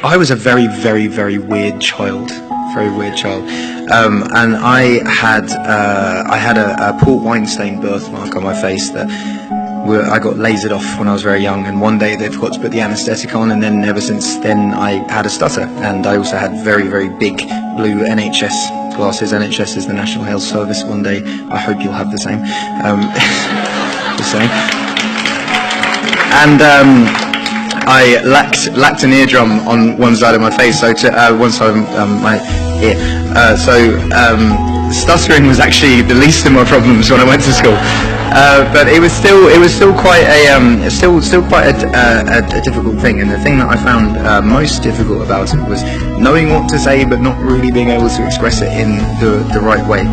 I was a very, very, very weird child. Very weird child. And I had a port wine stained birthmark on my face that I got lasered off when I was very young, and one day they forgot to put the anaesthetic on, and then ever since then I had a stutter. And I also had very, very big blue NHS glasses. NHS is the National Health Service. One day I hope you'll have the same. Just saying. And I lacked an eardrum on one side of my face, so one side of my ear. Stuttering was actually the least of my problems when I went to school. But it was still quite a difficult thing, and the thing that I found most difficult about it was knowing what to say but not really being able to express it in the right way.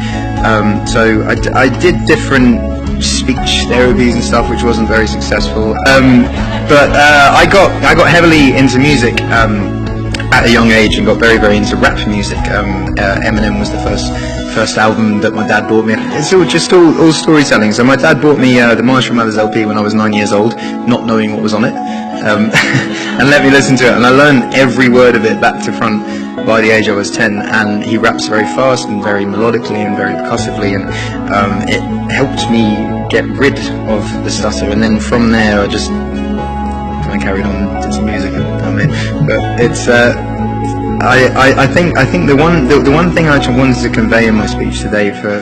So I did different speech therapies and stuff, which wasn't very successful. But I got heavily into music at a young age and got very, very into rap music. Eminem was the first album that my dad bought me. It's all storytelling. So my dad bought me the Marshall Mathers LP when I was 9 years old, not knowing what was on it, and let me listen to it. And I learned every word of it back to front by the age I was 10. And he raps very fast and very melodically and very percussively, and it helped me get rid of the stutter. And then from there, I carried on to some music. But it's. I think the one thing I wanted to convey in my speech today for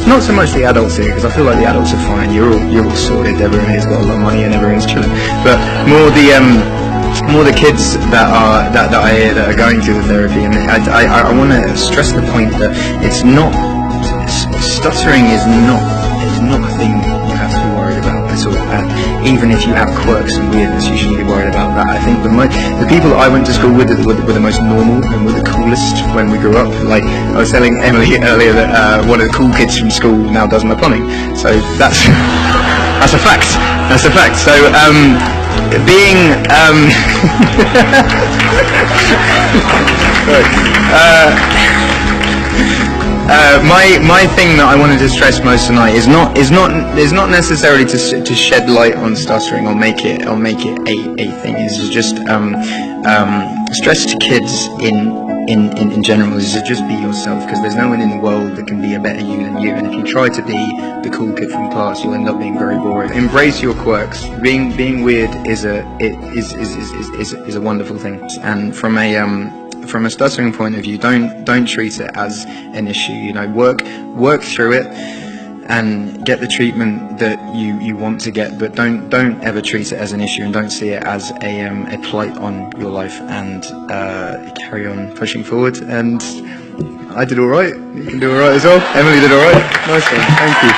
not so much the adults here, because I feel like the adults are fine. You're all sorted. Everyone here's got a lot of money and everyone's chilling. But more the kids that I hear that are going through the therapy, and I want to stress the point that it's not, stuttering is not a thing you have to be worried about at all. And even if you have quirks and weirdness, you shouldn't be worried about that. I think the people that I went to school with were the most normal and were the coolest when we grew up. Like I was telling Emily earlier that one of the cool kids from school now does my plumbing. So that's a fact. That's a fact. So being my thing that I wanted to stress most tonight is not necessarily to shed light on stuttering or make it a thing. It's just stress to kids in general is to just be yourself, because there's no one in the world that can be a better you than you. And if you try to be the cool kid from class, you'll end up being very boring. Embrace your quirks. Being weird is a wonderful thing. And from a stuttering point of view, don't treat it as an issue. You know, work through it and get the treatment that you want to get, but don't ever treat it as an issue, and don't see it as a plight on your life, and carry on pushing forward. And I did all right. You can do all right as well. Emily did all right. Nice one. Thank you.